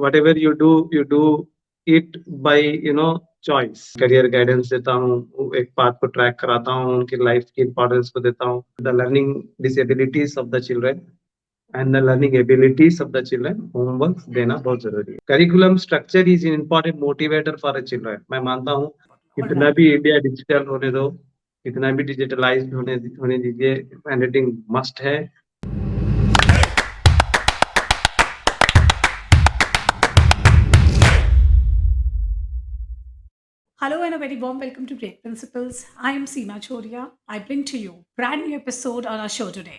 whatever you do it by choice. Career guidance देता हूँ, एक पाथ को ट्रैक कराता हूँ, उनकी लाइफ की इंपॉर्टेंस को देता हूँ, the learning disabilities of the children and the learning abilities of the children, homework देना बहुत जरूरी है। Curriculum structure is in important motivator for a children. मैं मानता हूँ कितना भी इंडिया डिजिटल होने दो, कितना भी डिजिटलाइज होने दीजिए, हैंडराइटिंग मस्ट है। Hello and a very warm welcome to Great Principles. I am Seema Choria. I bring to you brand new episode on our show today.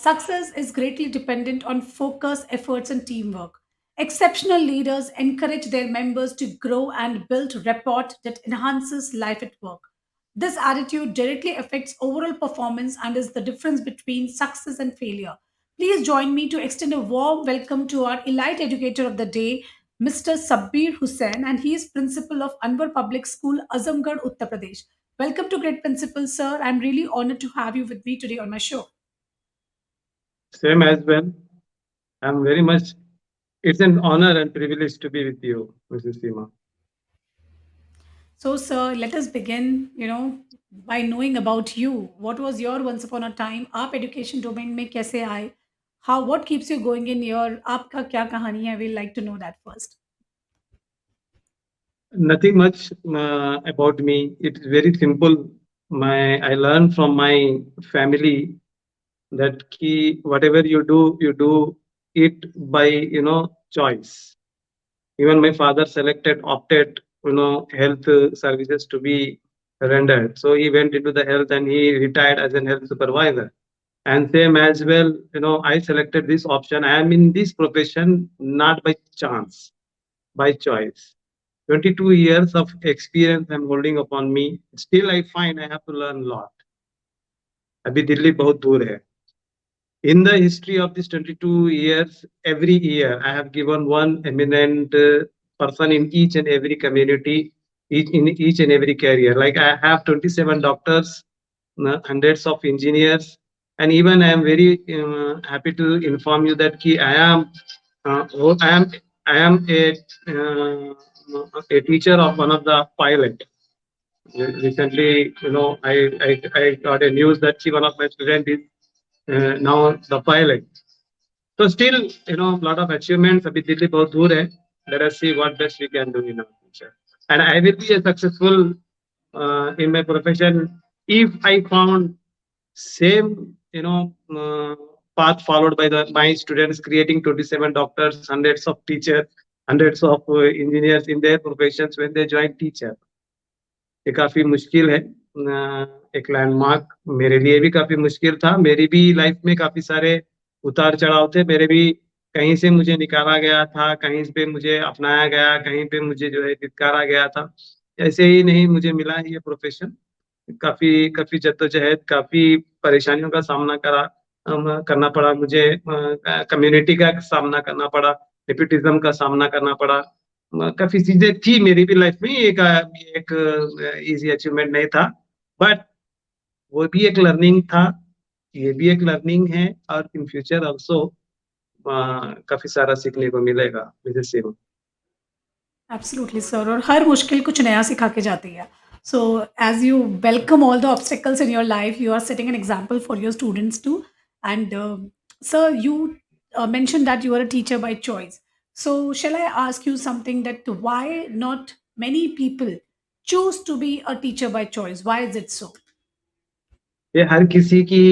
Success is greatly dependent on focus, efforts, and teamwork. Exceptional leaders encourage their members to grow and build rapport that enhances life at work. This attitude directly affects overall performance and is the difference between success and failure. Please join me to extend a warm welcome to our elite educator of the day, Mr. Sabbir Hussain, and he is principal of Anwar Public School, Azamgarh, Uttar Pradesh. Welcome to Great Principal, sir. I'm really honored to have you with me today on my show. Same as well. I'm very much. It's an honor and privilege to be with you, Mrs. Seema. So, sir, let us begin, by knowing about you. What was your once upon a time? आप education domain में कैसे आए? What keeps you going in your, आपका क्या कहानी है? We'd like to know that first. Nothing much about me. It's very simple. I learned from my family that whatever you do it by choice. Even my father opted health services to be rendered. So he went into the health and he retired as a health supervisor. And same as well, I selected this option. I am in this profession not by chance, by choice. 22 years of experience I'm holding upon me. Still, I find I have to learn a lot. अभी दिल्ली बहुत दूर है. In the history of these 22 years, every year I have given one eminent person in each and every community, in each and every career. Like I have 27 doctors, hundreds of engineers, and even I am very happy to inform you that uh, I am I am a teacher of one of the pilot. Recently, I got a news that one of my students is now the pilot. So still, a lot of achievements. अभी दिल्ली बहुत दूर है. Let us see what best we can do in our future. And I will be a successful in my profession if I found same, path followed by my students, creating 27 doctors, hundreds of teachers, hundreds of engineers in their professions when they join teacher. ये काफी मुश्किल है. एक landmark मेरे लिए भी काफी मुश्किल था. मेरी भी लाइफ में काफी सारे उतार चढ़ाव थे. मेरे भी कहीं से मुझे निकाला गया था, कहीं पे मुझे अपनाया गया, कहीं पे मुझे जो है धिक्कारा गया था. ऐसे ही नहीं मुझे मिला ये प्रोफेशन. काफी काफी जद्दोजहद, काफी परेशानियों का सामना करना पड़ा मुझे. कम्युनिटी का सामना करना पड़ा, नेपोटिज्म का सामना करना पड़ा. काफी चीजें थी मेरी भी लाइफ में. एक इजी अचीवमेंट नहीं था, बट वो भी एक लर्निंग था, ये भी एक लर्निंग है. और इन फ्यूचर ऑल्सो काफी सारा सीखने को मिलेगा मुझे से. Absolutely, sir. और हर मुश्किल कुछ नया सिखा के जाती है. So, as you welcome all the obstacles in your life, you are setting an example for your students too. And sir, you mentioned that you are a teacher by choice. So, shall I ask you something that why not many people choose to be a teacher by choice? Why is it so? ये हर किसी की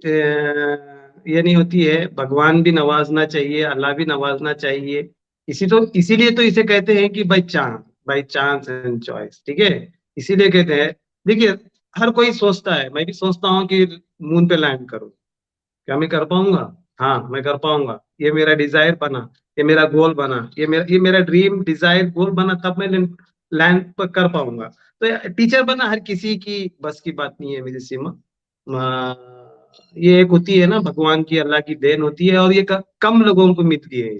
ये नहीं होती है. भगवान भी नवाजना चाहिए, अल्लाह भी नवाजना चाहिए. इसीलिए तो इसे कहते हैं कि बाय चांस एंड चॉइस. ठीक है, इसीलिए कहते हैं. देखिए, हर कोई सोचता है, मैं भी सोचता हूँ कि मून पे लैंड करूँ. क्या मैं कर पाऊंगा? हाँ, मैं कर पाऊंगा. ये मेरा डिजायर बना, ये मेरा गोल बना, ये मेरा ड्रीम डिजायर गोल बना, तब मैं लैंड पर कर पाऊंगा. तो टीचर बना हर किसी की बस की बात नहीं है मेरी सीमा. ये एक होती है ना, भगवान की, अल्लाह की देन होती है. और ये कम लोगों को मिलती है.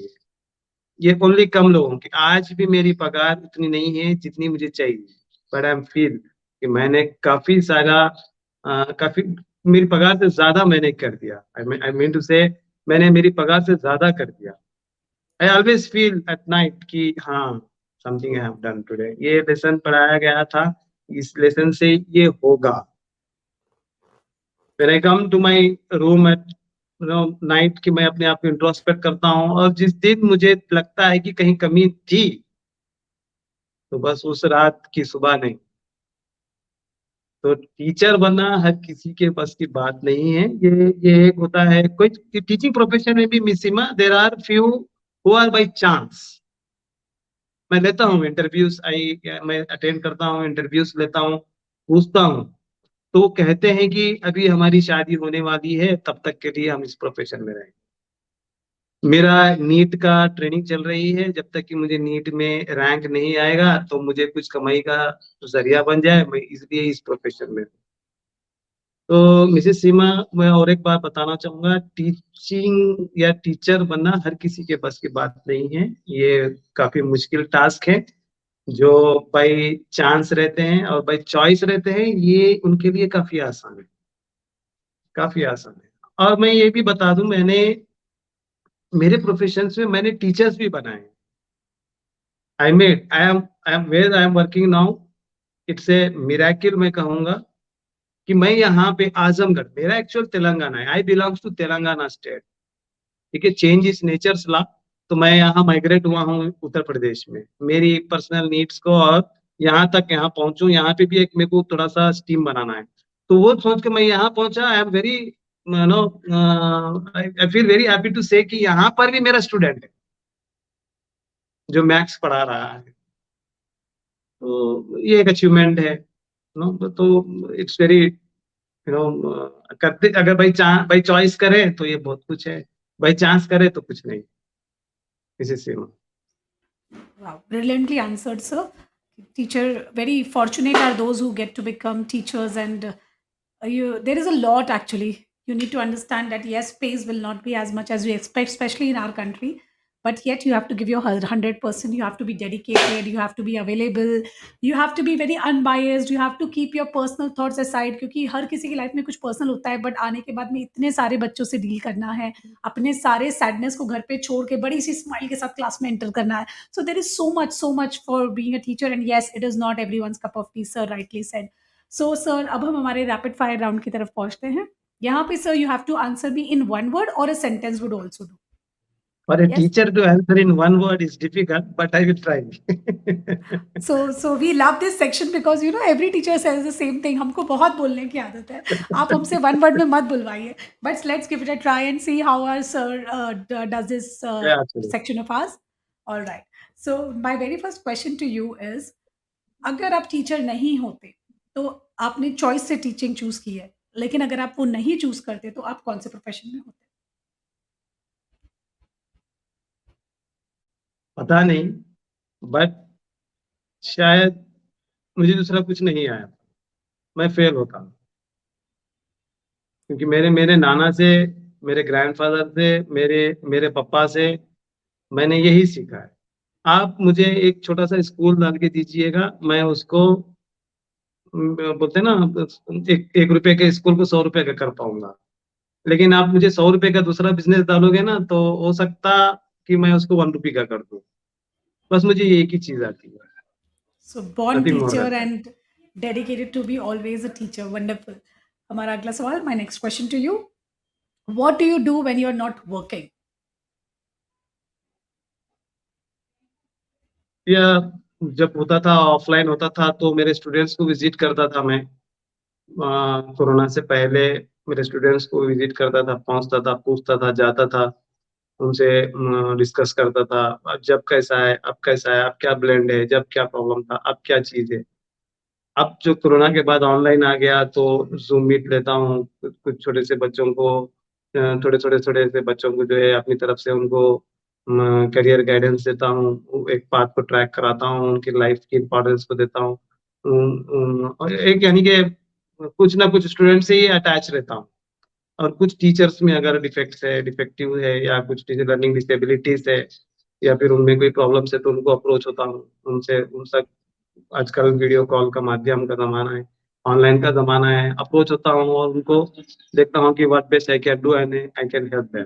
ये ओनली कम लोगों की. आज भी मेरी पगार उतनी नहीं है जितनी मुझे चाहिए, बट आई एम फील कि मैंने काफी मेरी पगार से ज्यादा मैंने कर दिया. आई मीन टू से मैंने मेरी पगार से ज्यादा कर दिया. I always feel at night कि हाँ, something I have done today, ये लेसन पढ़ाया गया था, इस लेसन से ये होगा। When I come to my room at night की मैं अपने आप को इंट्रोस्पेक्ट करता हूँ, और जिस दिन मुझे लगता है कि कहीं कमी थी, तो बस उस रात की सुबह नहीं। तो टीचर बनना हर किसी के बस की बात नहीं है। ये एक होता है कोई टीचिंग प्रोफेशन में भी मिसिमा, there are few who are by chance. मैं लेता हूँ इंटरव्यूज, मैं अटेंड करता हूँ, इंटरव्यूज लेता हूँ, पूछता हूँ, तो वो कहते हैं कि अभी हमारी शादी होने वाली है, तब तक के लिए हम इस प्रोफेशन में रहें। मेरा नीट का ट्रेनिंग चल रही है, जब तक कि मुझे नीट में रैंक नहीं आएगा तो मुझे कुछ कमाई का जरिया बन जाए, मैं इसलिए इस प्रोफेशन में हूँ। तो मिसेस सीमा, मैं और एक बात बताना चाहूंगा, टीचिंग या टीचर बनना हर किसी के बस की बात नहीं है। ये काफी मुश्किल टास्क है। जो बाई चांस रहते हैं और बाई चॉइस रहते हैं, ये उनके लिए काफी आसान है, काफी आसान है। और मैं ये भी बता दूं, मैंने मेरे प्रोफेशन में मैंने टीचर्स भी बनाए। I am where I am working now, it's a miracle मैं कहूंगा कि मैं यहाँ पे आजमगढ़, मेरा एक्चुअल तेलंगाना है, आई बिलोंग्स टू तेलंगाना स्टेट, ठीक है, चेंज इस नेचर्स ला। तो मैं यहाँ माइग्रेट हुआ हूँ उत्तर प्रदेश में, मेरी पर्सनल नीड्स को, और यहाँ तक यहाँ पहुंचूं, यहाँ पे भी एक मेरे को थोड़ा सा स्टीम बनाना है। तो वो सोच के मैं यहाँ पहुंचा। I am very no, I feel very happy to say कि यहाँ पर भी मेरा स्टूडेंट है जो मैथ्स पढ़ा रहा है। तो ये एक अचीवमेंट है, नो। तो इट्स वेरी, करते अगर बाई चॉइस करे तो ये बहुत कुछ है, बाई चांस करे तो कुछ नहीं, इसी से। Wow, brilliantly answered, sir. Teacher, very fortunate are those who get to become teachers, and there is a lot actually. You need to understand that yes, pays will not be as much as we expect, especially in our country. But yet, you have to give your 100%. You have to be dedicated. You have to be available. You have to be very unbiased. You have to keep your personal thoughts aside, क्योंकि हर किसी की life में कुछ personal होता है, but आने के बाद में इतने सारे बच्चों से डील करना है, अपने सारे सैडनेस को घर पे छोड़ के बड़ी सी स्माइल के साथ क्लास में एंटर करना है. So there is so much for being a teacher, and yes, it is not everyone's cup of tea, sir rightly said. So sir, अब हम हमारे रैपिड फायर राउंड की तरफ पहुंचते हैं. यहाँ पे sir you have to answer me in one word or a sentence would also do. For a Yes. teacher to answer in one word is difficult, but I will try. So we love this section because you know every teacher says the same thing. हमको बहुत बोलने की आदत है. आप हमसे one word में मत बुलवाइए. But let's give it a try and see how our sir does this Yeah, absolutely. section of ours. All right. So my very first question to you is, अगर आप टीचर नहीं होते तो आपने choice से teaching choose की है, लेकिन अगर आप वो नहीं चूज करते तो आप कौन से प्रोफेशन में होते? पता नहीं, बट शायद मुझे दूसरा कुछ नहीं आया, मैं फेल होता, क्योंकि मेरे मेरे नाना से, मेरे ग्रैंडफादर से, मेरे मेरे पापा से मैंने यही सीखा है। आप मुझे एक छोटा सा स्कूल डाल के दीजिएगा, मैं उसको बोलते हैं ना, एक रुपए के स्कूल को 100 रुपए का कर पाऊंगा। लेकिन आप मुझे 100 रुपए का दूसरा बिजनेस डालोगे ना, तो हो सकता कि मैं उसको 1 रुपए का कर दूं। बस मुझे ये एक ही चीज आती है, so born nothing more teacher than that. And dedicated to be always a teacher. Wonderful. हमारा अगला सवाल, my next question to you, what do you do when you are not working? या जब होता था, ऑफलाइन होता था, तो मेरे स्टूडेंट्स को विजिट करता था मैं। कोरोना से पहले मेरे स्टूडेंट्स को विजिट करता था, पहुंचता था, पूछता था, जाता था, उनसे डिस्कस करता था, अब जब कैसा है, अब कैसा है, अब क्या ब्लेंड है, जब क्या प्रॉब्लम था, अब क्या चीज है। अब जो कोरोना के बाद ऑनलाइन आ गया, तो जूम मीट लेता हूँ, कुछ कुछ छोटे से बच्चों को, थोड़े से बच्चों को जो है अपनी तरफ से उनको करियर गाइडेंस देता हूँ, एक पाथ को ट्रैक कराता हूँ, उनकी लाइफ की इंपॉर्टेंस को देता हूँ। और एक यानी कि कुछ ना कुछ स्टूडेंट से ही अटैच रहता हूँ। और कुछ टीचर्स में अगर डिफेक्ट्स है, डिफेक्टिव है, या कुछ टीचर लर्निंग डिसेबिलिटीज है, या फिर उनमें कोई प्रॉब्लम्स है, तो उनको अप्रोच होता हूँ, उनसे उनसे आजकल वीडियो कॉल का माध्यम का जमाना है, ऑनलाइन का जमाना है, अप्रोच होता हूँ और उनको देखता हूँ कि what best I can do and I can help them.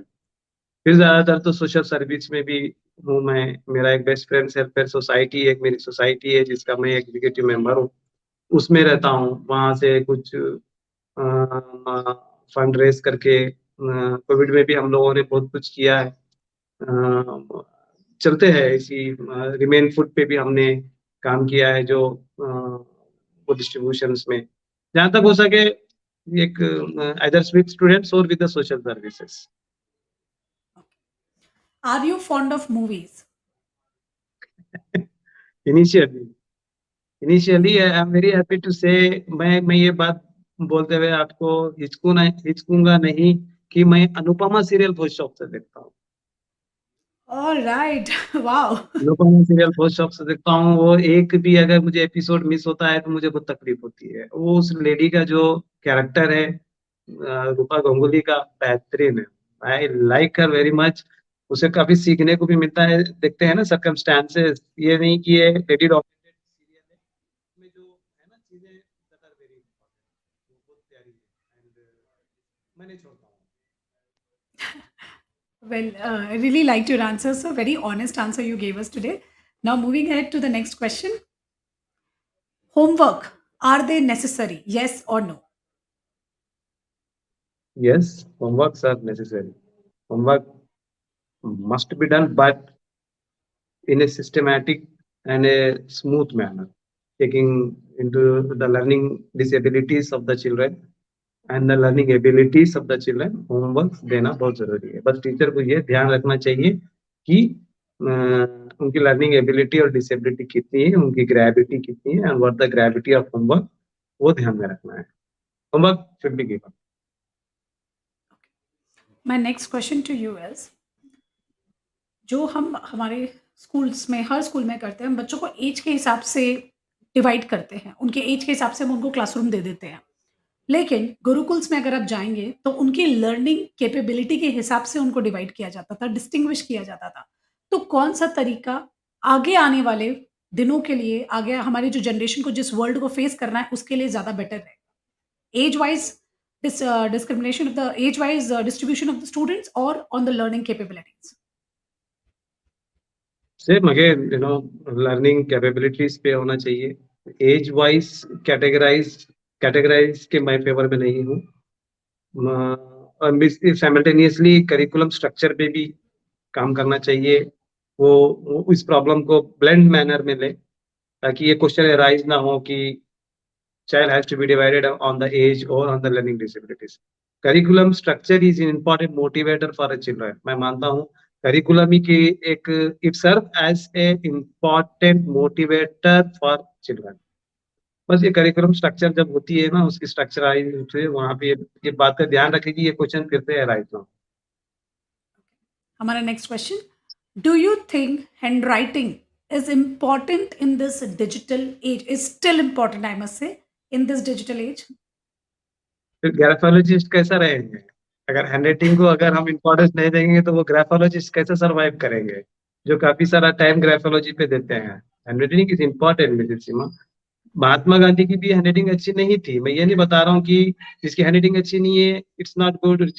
फिर ज्यादातर तो सोशल सर्विस में भी हूँ मैं, मेरा एक बेस्ट फ्रेंड वेलफेयर सोसाइटी, एक मेरी सोसाइटी है जिसका मैं एग्जीक्यूटिव मेंबर हूँ, उसमें रहता हूँ। वहाँ से कुछ फंड रेज करके कोविड में भी हम लोगों ने बहुत कुछ किया है। चलते हैं इसी रिमेन फूड पे भी हमने काम किया है, जो वो डिस्ट्रीब्यूशंस में जहाँ तक हो सके, एक आइदर विद स्टूडेंट्स और with the social services. Are you fond of movies? Initially initially I am very happy to say, मैं ये बात बोलते हुए आपको हिचकूंगा नहीं कि मैं अनुपमा सीरियल बहुत शौक से देखता हूँ। All right. Wow. Anupama serial बहुत शौक से देखता हूँ। वो एक भी अगर मुझे एपिसोड मिस होता है तो मुझे बहुत तकलीफ होती है। वो उस लेडी का जो कैरेक्टर है, रूपा गांगुली का, बेहतरीन है। I like her very much. उसे काफी सीखने को भी मिलता है। देखते हैं ना सर्कमस्टांसेस, ये नहीं कि ये लेडी डोमिनेटेड सीरियल है, में जो है ना चीजें that are very important, वो बहुत प्यारी है। एंड मैं नहीं छोड़ता हूँ। Well, I really liked your answer. So, very honest answer you gave us today. Now, moving ahead to the next question. Homework. Are they necessary? Yes or no? Yes, homeworks are necessary. Homework must be done, but in a systematic and a smooth manner, taking into the learning disabilities of the children and the learning abilities of the children, homework देना बहुत जरूरी है। बस teacher को ये ध्यान रखना चाहिए कि उनकी लर्निंग एबिलिटी और डिसेबिलिटी कितनी है, उनकी ग्रेविटी कितनी है, and what the gravity of homework, वो ध्यान में रखना है। Homework should be given. My next question to you is जो हम हमारे स्कूल्स में हर स्कूल में करते हैं, हम बच्चों को एज के हिसाब से डिवाइड करते हैं। उनके एज के हिसाब से हम उनको क्लासरूम दे देते हैं। लेकिन गुरुकुल्स में अगर आप जाएँगे, तो उनकी लर्निंग कैपेबिलिटी के हिसाब से उनको डिवाइड किया जाता था, डिस्टिंग्विश किया जाता था। तो कौन-सा तरीका आगे आने वाले दिनों के लिए, आगे हमारी जो जनरेशन को जिस वर्ल्ड को फेस करना है, उसके लिए ज़्यादा बेटर रहेगा? Age wise discrimination of the age wise distribution of the students or on the learning capabilities? Same again learning capabilities पे होना चाहिए। एज वाइज कैटेगराइज के मैं फेवर में नहीं हूँ। साइमल्टेनियसली करिकुलम स्ट्रक्चर पे भी काम करना चाहिए। वो इस प्रॉब्लम को ब्लेंड मैनर में ले, ताकि ये क्वेश्चन राइज ना हो कि child has to be divided on the age or on the learning disabilities. Curriculum structure is an important motivator for a children. मैं मानता हूँ करिकुलम ही की एक it serve as a important motivator for children. बस ये curriculum structure जब होती है ना, उसकी स्ट्रक्चराइज रूप से वहाँ पे ये बात का ध्यान रखें कि ये क्वेश्चन फिर से राइज ना हो। हमारा next question, do you think handwriting is important in this digital age? Is still important, I must say, in this digital age? फिर ग्राफोलॉजिस्ट कैसा रहेंगे? अगर हैंडराइटिंग को अगर हम इम्पोर्टेंस नहीं देंगे तो वो ग्राफोलॉजिस्ट कैसे सर्वाइव करेंगे, जो काफी सारा टाइम ग्राफोलॉजी पे देते हैं। हैंडराइटिंग इज इम्पोर्टेंट मिसेस सीमा। महात्मा गांधी की भी हैंडराइटिंग अच्छी नहीं थी। मैं ये नहीं बता रहा हूँ कि जिसकी हैंडराइटिंग अच्छी नहीं है इट्स नॉट गुड, हम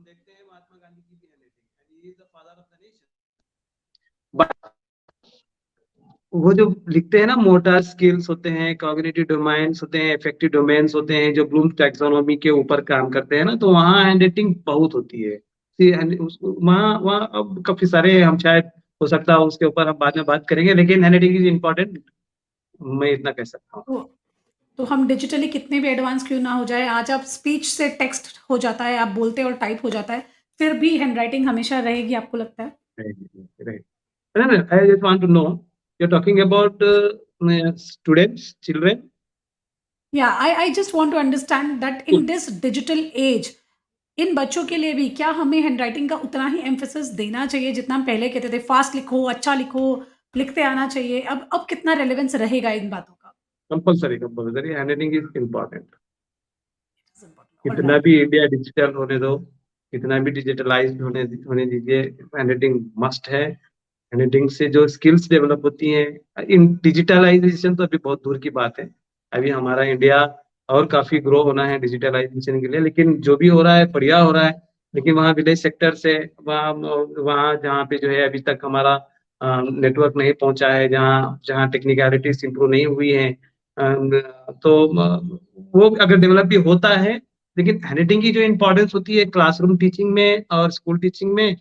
देखते हैं महात्मा गांधी की भी handwriting, he is the father of the nation. वो जो लिखते हैं ना, मोटर स्किल्स होते हैं, कॉग्निटिव डोमेन्स होते हैं, इफेक्टिव डोमेन्स होते हैं, जो ब्लूम टैक्सोनॉमी के ऊपर काम करते हैं ना, तो वहाँ हैंडराइटिंग बहुत होती है। वहाँ वहाँ अब काफी सारे, हम शायद हो सकता है उसके ऊपर हम बाद में बात करेंगे, लेकिन हैंडराइटिंग इज इम्पोर्टेंट, मैं इतना कह सकता हूँ। तो हम डिजिटली कितने भी एडवांस क्यों ना हो जाए, आज आप स्पीच से टेक्स्ट हो जाता है, आप बोलते और टाइप हो जाता है, फिर भी हैंडराइटिंग हमेशा रहेगी, आपको लगता है? Right. No, no, I just want to know, you're talking about students, children. Yeah, I just want to understand that in this digital age, इन बच्चों के लिए भी क्या हमें हैंडराइटिंग का उतना ही एम्फेसिस देना चाहिए जितना हम पहले कहते थे, फास्ट लिखो, अच्छा लिखो, लिखते आना चाहिए? अब कितना रेलेवेंस रहेगा इन बातों का? Compulsory handwriting is important. कितना ऑलराइट। भी इंडिया डिजिटल होने दो, कितना भी डिजिटलाइज्ड होने दीजिए, हैंडराइटिंग मस्ट है। हैंडराइटिंग से जो स्किल्स डेवलप होती हैं, इन डिजिटलाइजेशन तो अभी बहुत दूर की बात है। अभी हमारा इंडिया और काफी ग्रो होना है डिजिटलाइजेशन के लिए, लेकिन जो भी हो रहा है बढ़िया हो रहा है। लेकिन वहाँ विलेज सेक्टर से वहाँ वहाँ जहाँ पे जो है अभी तक हमारा नेटवर्क नहीं पहुंचा है, जहाँ जहाँ टेक्निकलिटीज इंप्रूव नहीं हुई है, तो वो अगर डेवलप भी होता है, लेकिन हैंडराइटिंग की जो इम्पोर्टेंस होती है क्लासरूम टीचिंग में और स्कूल टीचिंग में,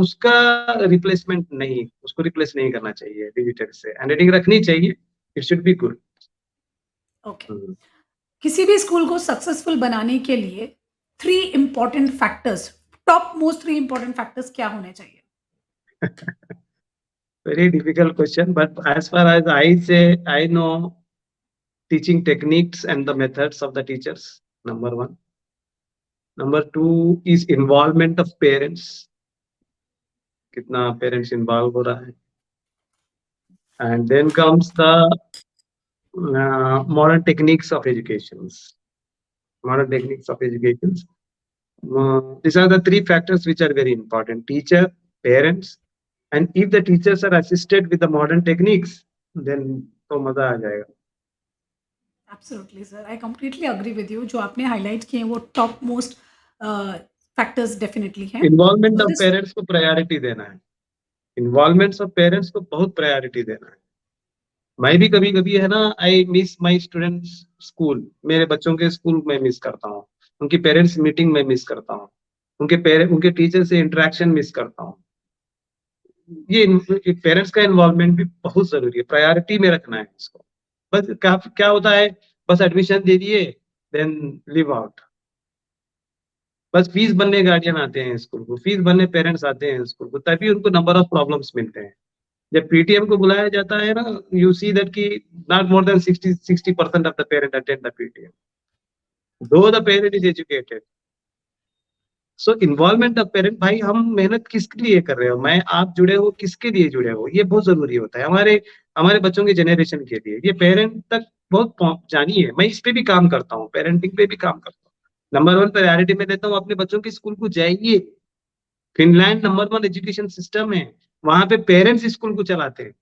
उसका रिप्लेसमेंट नहीं, उसको रिप्लेस नहीं करना चाहिए डिजिटल से। हैंडराइटिंग रखनी चाहिए, it should be good. Okay. किसी भी स्कूल को सक्सेसफुल बनाने के लिए 3 important factors, top most 3 important factors क्या होने चाहिए? Very difficult question, but as far as I say, I know teaching techniques and the methods of the teachers, number one. Number two is involvement of parents. कितना parents involve हो रहा है. And then comes the modern techniques of educations. Modern techniques of educations. These are the three factors which are very important: teacher, parents, and if the teachers are assisted with the modern techniques, then तो मजा आ जाएगा. Absolutely sir, I completely agree with you. जो आपने highlight किए हैं वो top most factors definitely हैं। Involvement so of this parents को प्रायोरिटी देना है. इन्वॉल्वमेंट ऑफ पेरेंट्स को बहुत प्रायोरिटी देना है. मैं भी कभी कभी है ना, I miss my students school, मेरे बच्चों के स्कूल में मिस करता हूँ, उनकी पेरेंट्स मीटिंग में मिस करता हूँ, उनके टीचर से इंटरेक्शन मिस करता हूँ. ये पेरेंट्स का इन्वॉल्वमेंट भी बहुत जरूरी है, प्रायोरिटी में रखना है इसको. बस क्या क्या होता है, बस एडमिशन दे दिए, देन लिव आउट. बस फीस भरने गार्जियन आते हैं स्कूल को, फीस भरने पेरेंट्स आते हैं स्कूल को, तभी उनको नंबर ऑफ प्रॉब्लम्स मिलते हैं. जब पीटीएम को बुलाया जाता है ना, यू सी दैट कि not more than 60% of the parent attend the PTM, though the parent is educated. So involvement of parent, भाई हम मेहनत किसके लिए कर रहे हो, मैं आप जुड़े हो किसके लिए जुड़े हो, ये बहुत जरूरी होता है हमारे हमारे बच्चों के जनरेशन के लिए. ये पेरेंट तक बहुत जानी है. मैं इस पे भी काम करता हूँ, पेरेंटिंग पे भी काम करता हूँ. नंबर वन प्रायोरिटी में देता हूँ, अपने बच्चों के स्कूल को जाइए. Finland number one education system है, वहां पे पेरेंट्स स्कूल को चलाते हैं.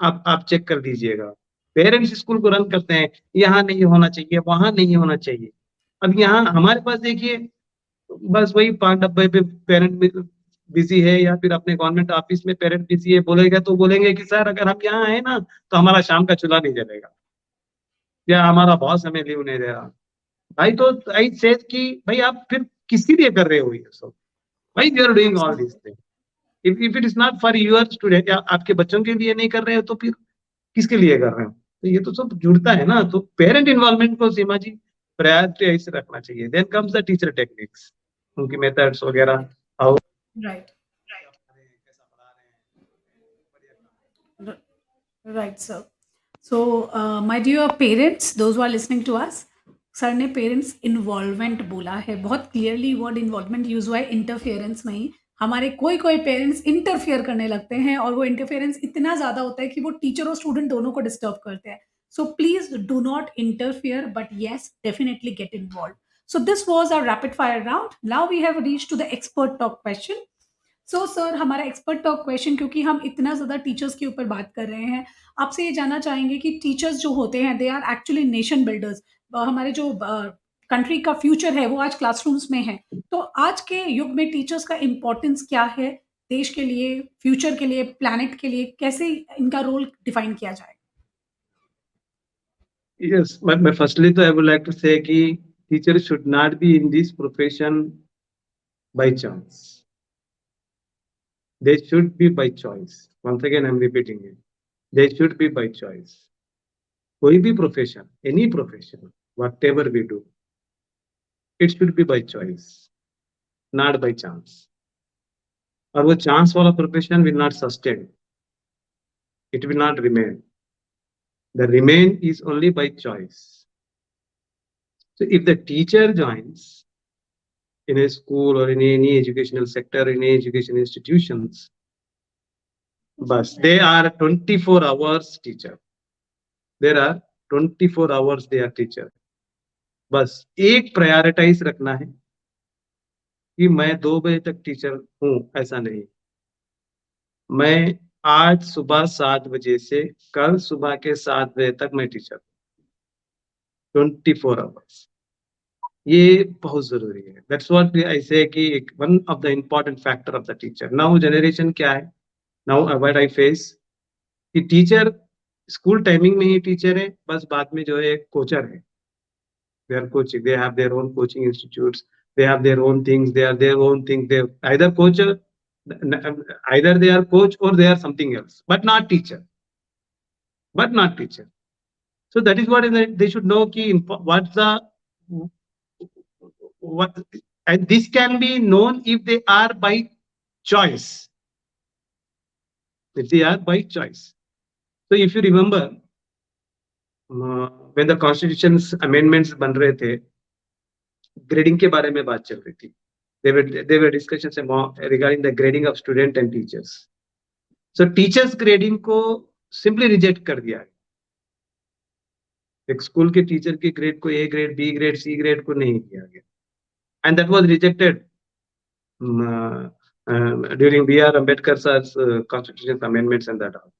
आप चेक कर दीजिएगा, पेरेंट्स स्कूल को रन करते हैं. यहाँ नहीं होना चाहिए, वहां नहीं होना चाहिए. अब यहाँ हमारे पास देखिए, बस वही 5 डब्बे पे पेरेंट बिजी है, या फिर अपने गवर्नमेंट ऑफिस में पेरेंट बिजी है, बोलेगा तो बोलेंगे कि सर अगर हम यहाँ आए ना तो हमारा शाम का चूल्हा नहीं जलेगा, या हमारा बॉस हमें लीव नहीं दे रहा. भाई तो आई से कि भाई आप फिर किसके लिए कर रहे हो ये सब, भाई you are doing all this thing. If it is not for your student, या आपके बच्चों के लिए नहीं कर रहे हो, तो फिर किसके लिए कर रहे हो. तो ये तो सब जुड़ता है ना. तो पेरेंट इन्वॉल्वमेंट को सीमा जी प्रायोरिटी रखना चाहिए. Then comes the teacher techniques, उनकी मेथड्स वगैरह, हाउ राइट, कैसा पढ़ा रहे हैं. Right sir. So my dear parents, those who are listening to us, sir ने पेरेंट्स इन्वॉल्वमेंट बोला है, बहुत क्लियरली वर्ड इन्वॉल्वमेंट यूज हुआ है, इंटरफेरेंस नहीं। हमारे कोई कोई पेरेंट्स इंटरफियर करने लगते हैं और वो इंटरफेरेंस इतना ज़्यादा होता है कि वो टीचर और स्टूडेंट दोनों को डिस्टर्ब करते हैं. So please do not interfere, but yes definitely get involve. So this was our rapid fire round. Now we have reach to the expert talk question. So sir, हमारा expert talk question, क्योंकि हम इतना ज़्यादा teachers के ऊपर बात कर रहे हैं, आपसे ये जानना चाहेंगे कि टीचर्स जो होते हैं they are actually nation builders. हमारे जो कंट्री का फ्यूचर है वो आज क्लासरूम्स में है. तो आज के युग में टीचर्स का इम्पोर्टेंस क्या है देश के लिए, फ्यूचर के लिए, प्लैनेट के लिए? कैसे इनका रोल डिफाइन किया जाए? Yes, but firstly, I would like to say कि teachers should not be in this profession by chance. They should be by choice. Once again, I'm repeating it. They should be by choice. कोई भी profession, any profession, whatever we do, it should be by choice, not by chance. और वो chance वाला profession will not sustain. It will not remain. The remain is only by choice. So if the teacher joins in a school or in any educational sector, in any education institutions, but they are 24 hours teacher. There are 24 hours they are teacher. बस एक prioritise रखना है कि मैं 2 बजे तक teacher हूं, ऐसा नहीं. मैं आज सुबह 7 बजे से कल सुबह के 7 बजे तक मैं टीचर, 24 आवर्स. ये बहुत जरूरी है. दैट्स व्हाट आई से कि one of the important factor of the teacher. Now generation क्या है, नाउ व्हाट आई फेस कि टीचर स्कूल टाइमिंग में ही टीचर है, बस बाद में जो है कोचर है. They are coaching, they have their own coaching institutes, they have their own things, they are their own thing. They either coach, either they are coach or they are something else, but not teacher, but not teacher. So that is what they should know ki what's the what, and this can be known if they are by choice, if they are by choice. So if you remember, when the constitution's amendments बन रहे थे, grading के बारे में बात चल रही थी. There were discussions regarding the grading of student and teachers. So teachers grading को simply reject कर दिया है. एक स्कूल के टीचर के ग्रेड को A grade, B grade, C grade को नहीं दिया गया. And that was rejected during B.R. Ambedkar sir's constitution amendments and that all.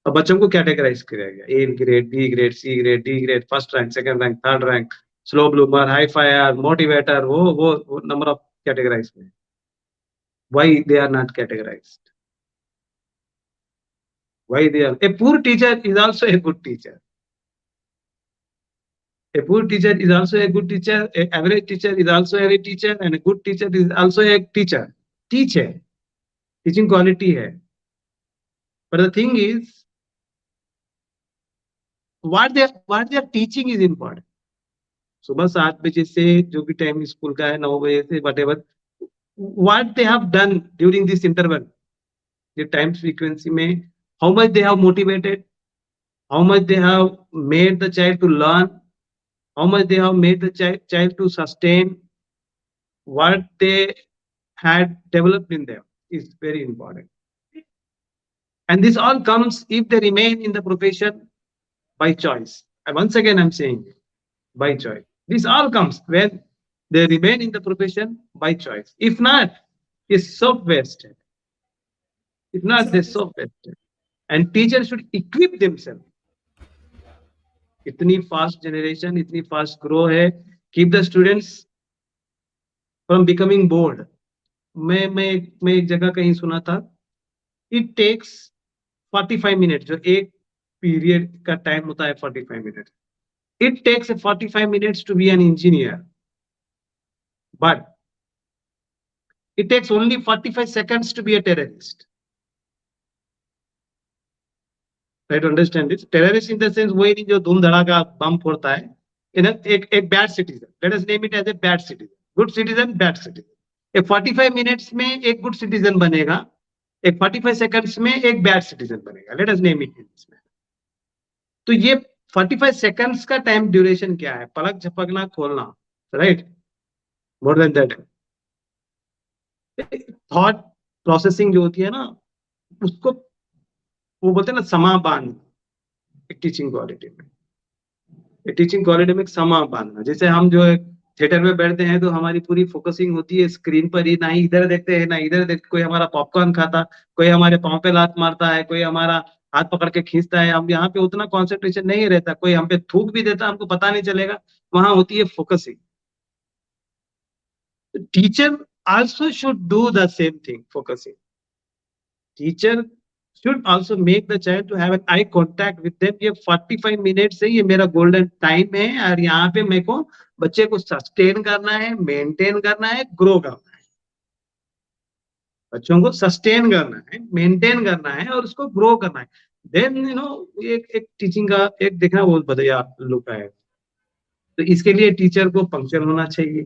अब बच्चों को कैटेगराइज किया गया, A grade, B grade, C grade, D grade, first rank, second rank, third rank, slow bloomer, high fire, motivator, वो number of categorize में. Why they are not categorized? Why they are? A poor teacher is also a good teacher. A poor teacher is also a good teacher. An average teacher is also a teacher, and a good teacher is also a teacher. Teach है, teaching quality है. But the thing is, what they are teaching is important. सुबह 7 बजे से जो भी time school का है, 9 बजे से whatever, what they have done during this interval, the time frequency में, how much they have motivated, how much they have made the child to learn, how much they have made the child to sustain what they had developed in them is very important. And this all comes if they remain in the profession by choice. And once again, I'm saying by choice. This all comes when they remain in the profession by choice. If not, it's so wasted. If not, they're so wasted. And teachers should equip themselves. इतनी fast generation, इतनी fast grow है, keep the students from becoming board. मैं एक जगह कहीं सुना था, it takes 45 minute, जो एक पीरियड का टाइम होता है 45 minute, it takes 45 minutes to be an engineer, but it takes only 45 seconds to be a terrorist. Try to understand this. Terrorist in the sense वही नहीं जो धूम धड़ाका बम फोड़ता है. एक bad citizen. Let us name it as a bad citizen. Good citizen, bad citizen. एक 45 minutes में एक good citizen बनेगा, एक 45 seconds में एक bad citizen बनेगा. Let us name it in this manner. तो ये 45 seconds का time duration क्या है? पलक झपकना खोलना, right? More than that. Thought processing जो होती है ना, उसको वो बोलते हैं ना समा बांध. एक टीचिंग क्वालिटी में एक समा बांधना. जैसे हम जो है थिएटर में बैठते हैं तो हमारी पूरी फोकसिंग होती है स्क्रीन पर ही, ना ही इधर देखते हैं ना इधर देखते. कोई हमारा पॉपकॉर्न खाता, कोई हमारे पाँव पे लात मारता है, कोई हमारा हाथ पकड़ के खींचता है. हम यहाँ पे उतना कॉन्सेंट्रेशन नहीं रहता, कोई हम पे थूक भी देता, हमको पता नहीं चलेगा. वहां होती है focusing. Teacher also should do the same thing, focusing. Teacher should also make the child to have an eye contact with them. ये 45 मिनट से ये मेरा गोल्डन टाइम है, और यहाँ पे मेरे को बच्चे को सस्टेन करना है, मेंटेन करना है, ग्रो करना है. बच्चों को सस्टेन करना है, मेंटेन करना है और उसको ग्रो करना है. देन यू नो एक टीचिंग का एक देखना बहुत बढ़िया लुक है. तो इसके लिए टीचर को पंक्चुअल होना चाहिए,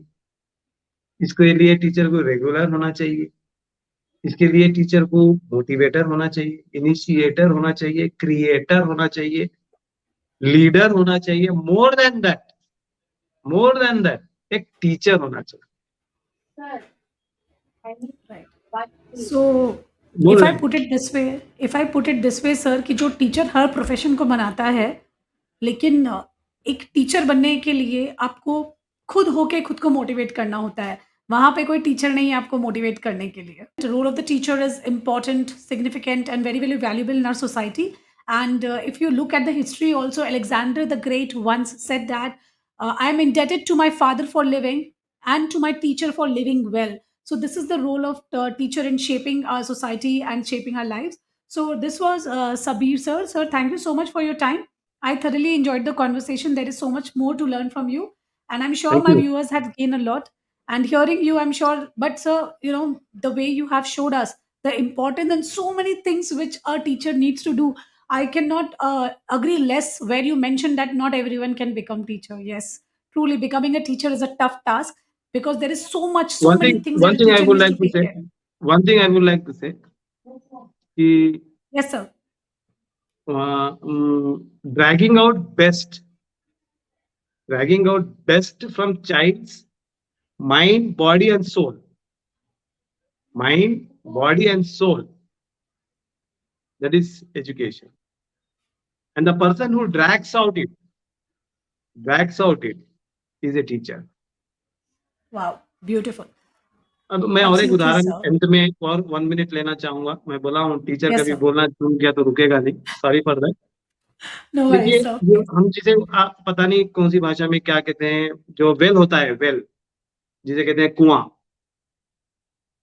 इसके लिए टीचर को रेगुलर होना चाहिए, इसके लिए टीचर को मोटिवेटर होना चाहिए, इनिशिएटर होना चाहिए, क्रिएटर होना चाहिए, लीडर होना चाहिए. मोर देन दैट एक टीचर होना चाहिए. Right. So, More if I than put it this way, sir, कि जो टीचर हर प्रोफेशन को बनाता है, लेकिन एक टीचर बनने के लिए आपको खुद होके खुद को मोटिवेट करना होता है. वहाँ पे कोई टीचर नहीं है आपको मोटिवेट करने के लिए. The role of the teacher is important, significant and very, very valuable in our society. And if you look at the history also, Alexander the Great once said that I am indebted to my father for living and to my teacher for living well. So this is the role of the teacher in shaping our society and shaping our lives. So this was Sabir sir. Sir, thank you so much for your time. I thoroughly enjoyed the conversation. There is so much more to learn from you, and I'm sure Thank my you. viewers had gained a lot. And hearing you, I'm sure. But sir, the way you have showed us the importance and so many things which a teacher needs to do, I cannot agree less where you mentioned that not everyone can become teacher. Yes, truly becoming a teacher is a tough task because there is so much, so many things that One a thing I teacher would needs to like to take say, care. one thing I would like to say, कि, Yes, sir. dragging out best, dragging out best from child's mind, body, and soul. Mind, body, and soul. That is education. And the person who drags out it, is a teacher. Wow, beautiful. अब मैं और एक Absolutely, उदाहरण sir. अंत में और 1 minute लेना चाहूंगा. मैं बोला हूँ टीचर Yes, कभी sir. बोलना चूक गया तो रुकेगा नहीं. Sorry for that. No देखिए worries, sir. जो हम जिसे पता नहीं कौन सी भाषा में क्या कहते हैं, जो वेल होता है, वेल जिसे कहते हैं कुआं,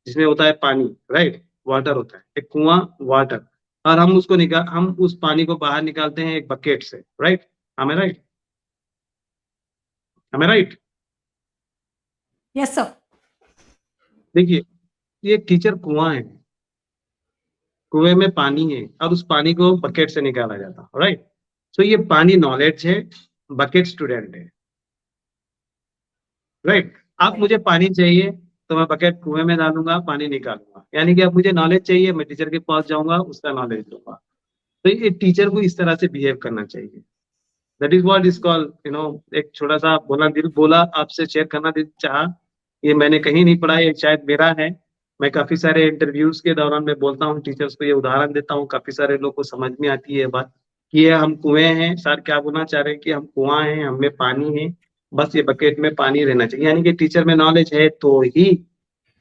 जिसमें होता है पानी, राइट, वाटर होता है, एक कुआं, वाटर, और हम उस पानी को बाहर निकालते हैं एक बकेट से, right. am I right? am I right? Yes, sir. देखिए ये टीचर कुआं है, कुएं में पानी है और उस पानी को बकेट से निकाला जाता है, राइट. सो ये पानी नॉलेज है, बकेट स्टूडेंट है, राइट. आप Right. मुझे पानी चाहिए तो मैं बकेट कुएं में डालूंगा, पानी निकालूंगा. यानी कि अब मुझे नॉलेज चाहिए, मैं टीचर के पास जाऊंगा, उसका नॉलेज लूंगा. तो ये टीचर को इस तरह से बिहेव करना चाहिए. That is what is called, एक छोटा सा बोला आपसे शेयर करना दिल चाहा. ये मैंने कहीं नहीं पढ़ा, ये शायद मेरा है. मैं काफी सारे इंटरव्यूज के दौरान मैं बोलता हूँ टीचर्स को, ये उदाहरण देता हूँ, काफी सारे लोग को समझ में आती है ये बात कि ये हम कुएं हैं. सर क्या बोलना चाह रहे हैं कि हम कुआं हैं, हमें पानी है, बस ये बकेट में पानी रहना चाहिए. यानी कि टीचर में नॉलेज है तो ही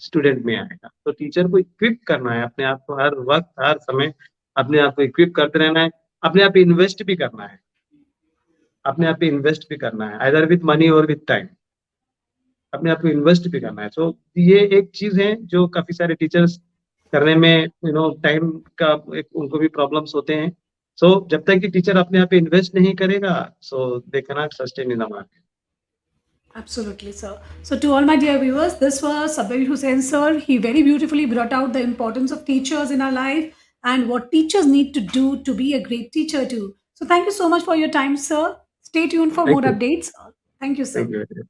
स्टूडेंट में आएगा. तो टीचर को इक्विप करना है अपने आप को, हर वक्त हर समय अपने आप को इक्विप करते रहना है. अपने आप इन्वेस्ट भी करना है, अपने आप पे इन्वेस्ट भी करना है, आइदर विद मनी और विद टाइम. अपने आप को इन्वेस्ट भी करना है. सो ये एक चीज है जो काफी सारे टीचर्स करने में टाइम का उनको भी प्रॉब्लम्स होते हैं. सो जब तक कि टीचर अपने आप पे इन्वेस्ट नहीं करेगा, so they can not sustain in the market. Absolutely, sir. So, to all my dear viewers, this was Sabir Hussain, sir. He very beautifully brought out the importance of teachers in our life and what teachers need to do to be a great teacher, too. So, thank you so much for your time, sir. Stay tuned for thank more you. updates. Thank you, sir. Thank you.